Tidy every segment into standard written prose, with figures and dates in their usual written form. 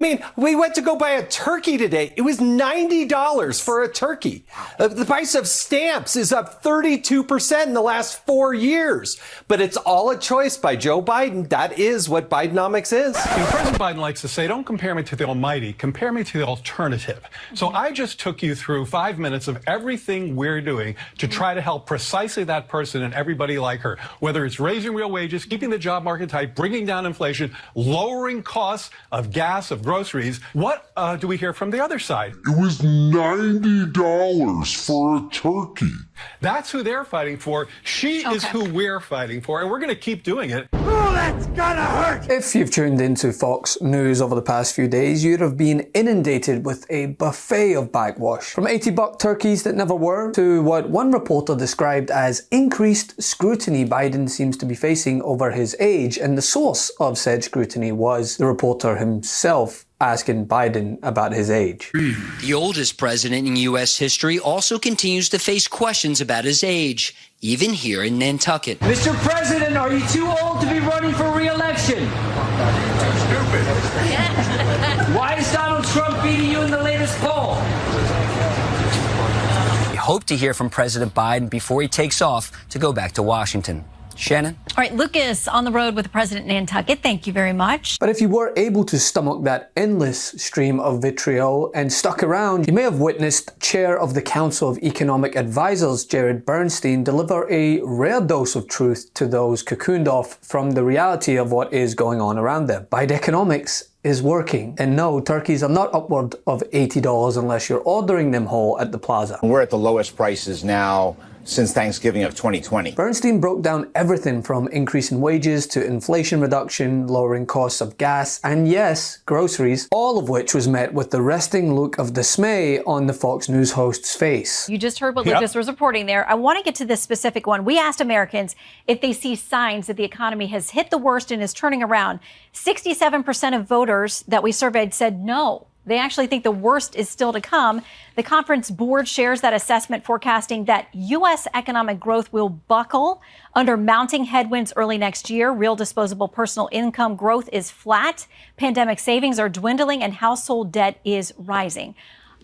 I mean, we went to go buy a turkey today. It was $90 for a turkey. The price of stamps is up 32% in the last 4 years. But it's all a choice by Joe Biden. That is what Bidenomics is. President Biden likes to say, don't compare me to the almighty, compare me to the alternative. So I just took you through 5 minutes of everything we're doing to try to help precisely that person and everybody like her, whether it's raising real wages, keeping the job market tight, bringing down inflation, lowering costs of gas, of groceries. What do we hear from the other side? It was $90 for a turkey. That's who they're fighting for. She is who we're fighting for, and we're going to keep doing it. Oh, that's gonna hurt! If you've tuned into Fox News over the past few days, you'd have been inundated with a buffet of backwash. From $80 turkeys that never were, to what one reporter described as increased scrutiny Biden seems to be facing over his age, and the source of said scrutiny was the reporter himself asking Biden about his age. The oldest president in U.S. history also continues to face questions about his age, even here in Nantucket. Mr. President, are you too old to be running for re-election? Stupid. Why is Donald Trump beating you in the latest poll? We hope to hear from President Biden before he takes off to go back to Washington. Shannon? All right, Lucas on the road with the president in Nantucket. Thank you very much. But if you were able to stomach that endless stream of vitriol and stuck around, you may have witnessed Chair of the Council of Economic Advisors, Bernstein, deliver a rare dose of truth to those cocooned off from the reality of what is going on around them. Bidenomics is working. And no, turkeys are not upward of $80 unless you're ordering them whole at the plaza. We're at the lowest prices now since Thanksgiving of 2020. Bernstein broke down everything from increasing wages to inflation reduction, lowering costs of gas, and yes, groceries, all of which was met with the resting look of dismay on the Fox News host's face. You just heard what Lucas was reporting there. I want to get to this specific one. We asked Americans if they see signs that the economy has hit the worst and is turning around. 67% of voters that we surveyed said no. They actually think the worst is still to come. The conference board shares that assessment, forecasting that U.S. economic growth will buckle under mounting headwinds early next year. Real disposable personal income growth is flat. Pandemic savings are dwindling and household debt is rising.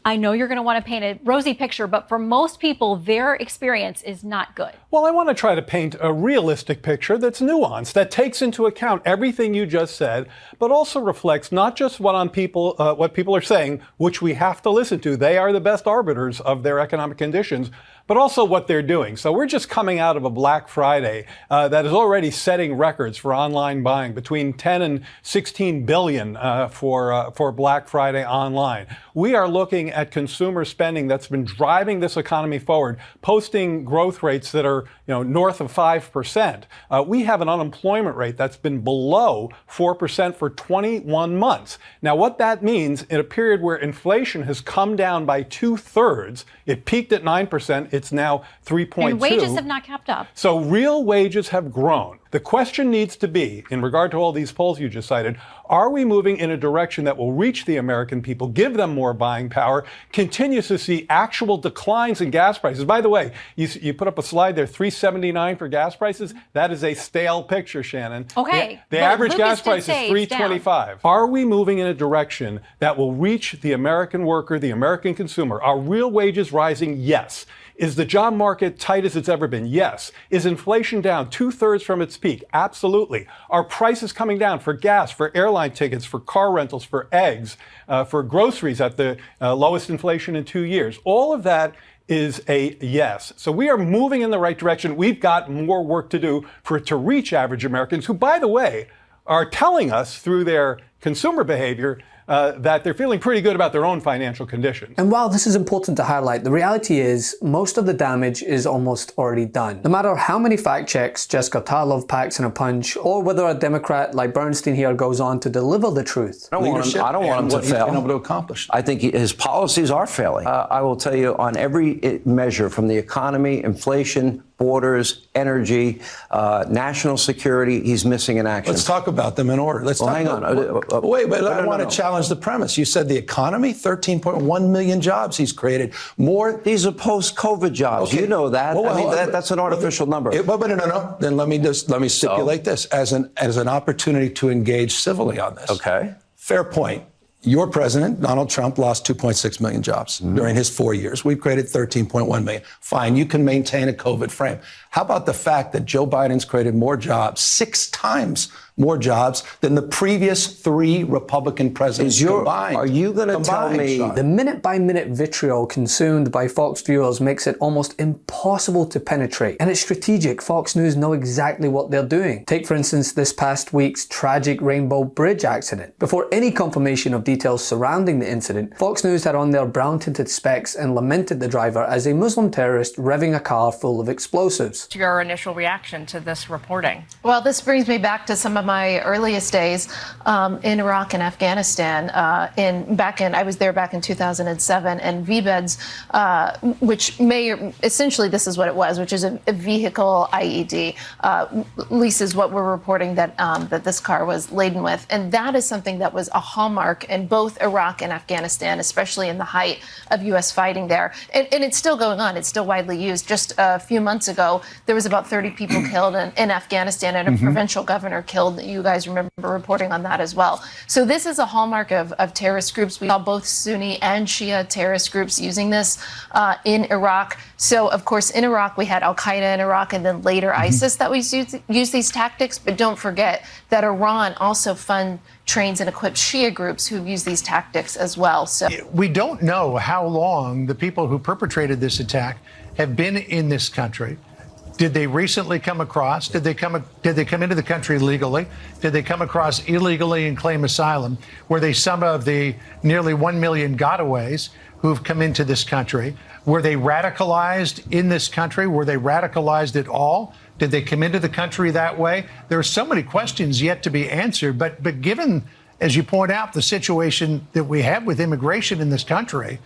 I know you're going to want to paint a rosy picture, but for most people, their experience is not good. Well, I want to try to paint a realistic picture that's nuanced, that takes into account everything you just said, but also reflects not just what people are saying, which we have to listen to. They are the best arbiters of their economic conditions, but also what they're doing. So we're just coming out of a Black Friday that is already setting records for online buying, between 10 and 16 billion for Black Friday online. We are looking at consumer spending that's been driving this economy forward, posting growth rates that are north of 5%. We have an unemployment rate that's been below 4% for 21 months. Now, what that means in a period where inflation has come down by 2/3, it peaked at 9%. It's now 3.2. And wages have not kept up. So real wages have grown. The question needs to be, in regard to all these polls you just cited, are we moving in a direction that will reach the American people, give them more buying power, continues to see actual declines in gas prices? By the way, you put up a slide there, $3.79 for gas prices. That is a stale picture, Shannon. Okay. The average gas price is $3.25. Are we moving in a direction that will reach the American worker, the American consumer? Are real wages rising? Yes. Is the job market tight as it's ever been? Yes. Is inflation down 2/3 from its peak? Absolutely. Are prices coming down for gas, for airline tickets, for car rentals, for eggs, for groceries at the lowest inflation in 2 years? All of that is a yes. So we are moving in the right direction. We've got more work to do for it to reach average Americans, who, by the way, are telling us through their consumer behavior that they're feeling pretty good about their own financial condition. And while this is important to highlight, the reality is most of the damage is almost already done. No matter how many fact checks Jessica Tarlov packs in a punch, or whether a Democrat like Bernstein here goes on to deliver the truth. I don't want him to fail. Been able to accomplish. I think his policies are failing. I will tell you, on every measure, from the economy, inflation, borders, energy, national security, he's missing in action. Let's talk about them in order. Let's talk hang on. Wait, but I want to challenge the premise. You said the economy, 13.1 million jobs he's created. More. These are post-COVID jobs. Okay. You know that. Well, that's an artificial number. No. Then let me stipulate this as an opportunity to engage civilly on this. Okay. Fair point. Your president, Donald Trump, lost 2.6 million jobs during his 4 years. We've created 13.1 million. Fine, you can maintain a COVID frame. How about the fact that Joe Biden's created more jobs, 6 times more jobs than the previous 3 Republican presidents combined? Are you going to tell me? Sean? The minute-by-minute vitriol consumed by Fox viewers makes it almost impossible to penetrate. And it's strategic. Fox News know exactly what they're doing. Take, for instance, this past week's tragic Rainbow Bridge accident. Before any confirmation of details surrounding the incident, Fox News had on their brown-tinted specs and lamented the driver as a Muslim terrorist revving a car full of explosives. Your initial reaction to this reporting? Well, this brings me back to some of my earliest days in Iraq and Afghanistan. I was there back in 2007, and VBEDS, which essentially this is what it was, which is a vehicle IED. At least is what we're reporting that this car was laden with, and that is something that was a hallmark in both Iraq and Afghanistan, especially in the height of U.S. fighting there. And it's still going on. It's still widely used. Just a few months ago, there was about 30 people killed in Afghanistan, and a provincial governor killed. You guys remember reporting on that as well. So this is a hallmark of terrorist groups. We saw both Sunni and Shia terrorist groups using this in Iraq. So, of course, in Iraq, we had al-Qaeda in Iraq, and then later ISIS that we use these tactics. But don't forget that Iran also trains and equips Shia groups who use these tactics as well. So we don't know how long the people who perpetrated this attack have been in this country. Did they recently come across? Did they come into the country legally? Did they come across illegally and claim asylum? Were they some of the nearly 1 million gotaways who've come into this country? Were they radicalized in this country? Were they radicalized at all? Did they come into the country that way? There are so many questions yet to be answered. But given, as you point out, the situation that we have with immigration in this country,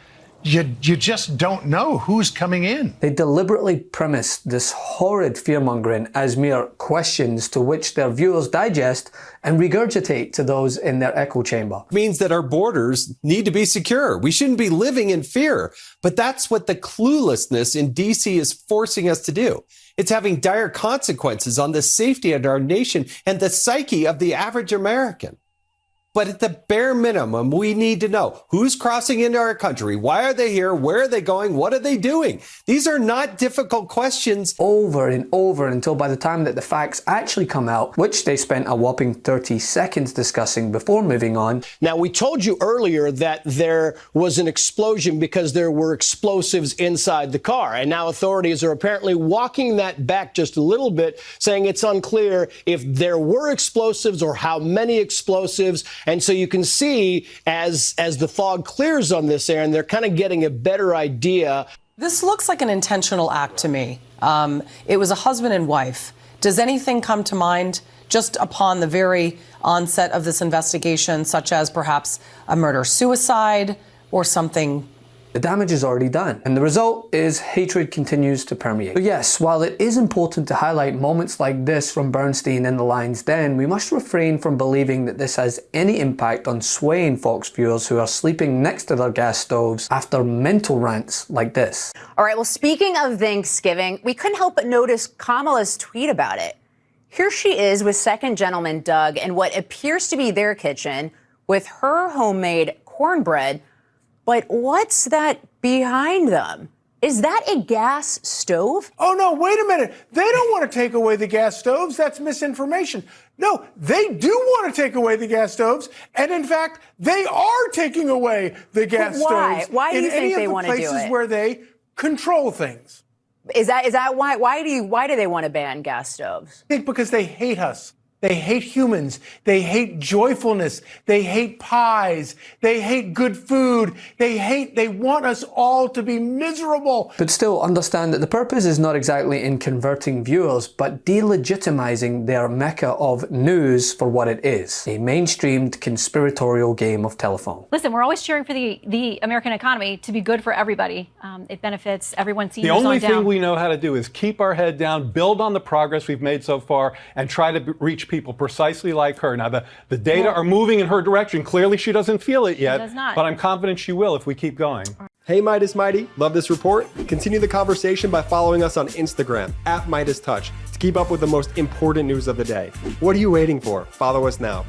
you just don't know who's coming in. They deliberately premised this horrid fear-mongering as mere questions to which their viewers digest and regurgitate to those in their echo chamber. It means that our borders need to be secure. We shouldn't be living in fear. But that's what the cluelessness in D.C. is forcing us to do. It's having dire consequences on the safety of our nation and the psyche of the average American. But at the bare minimum, we need to know who's crossing into our country. Why are they here? Where are they going? What are they doing? These are not difficult questions. Over and over until by the time that the facts actually come out, which they spent a whopping 30 seconds discussing before moving on. Now, we told you earlier that there was an explosion because there were explosives inside the car. And now authorities are apparently walking that back just a little bit, saying it's unclear if there were explosives or how many explosives. And so you can see as the fog clears on this, Aaron, they're kind of getting a better idea. This looks like an intentional act to me. It was a husband and wife. Does anything come to mind just upon the very onset of this investigation, such as perhaps a murder-suicide or something? The damage is already done, and the result is hatred continues to permeate. So yes, while it is important to highlight moments like this from Bernstein in the Lion's Den, we must refrain from believing that this has any impact on swaying Fox viewers who are sleeping next to their gas stoves after mental rants like this. All right, well, speaking of Thanksgiving, we couldn't help but notice Kamala's tweet about it. Here she is with second gentleman Doug in what appears to be their kitchen with her homemade cornbread. But what's that behind them? Is that a gas stove? Oh, no, wait a minute. They don't want to take away the gas stoves. That's misinformation. No, they do want to take away the gas stoves. And in fact, they are taking away the gas stoves. Why do you think they want to do it? In any of the places where they control things. Is that why? Why do they want to ban gas stoves? I think because they hate us. They hate humans. They hate joyfulness. They hate pies. They hate good food. They want us all to be miserable. But still understand that the purpose is not exactly in converting viewers, but delegitimizing their mecca of news for what it is. A mainstreamed conspiratorial game of telephone. Listen, we're always cheering for the American economy to be good for everybody. It benefits everyone. The only thing we know how to do is keep our head down, build on the progress we've made so far, and try to reach people precisely like her. Now, the data are moving in her direction. Clearly, she doesn't feel it yet, but I'm confident she will if we keep going. Hey, Midas Mighty. Love this report? Continue the conversation by following us on Instagram @MeidasTouch to keep up with the most important news of the day. What are you waiting for? Follow us now.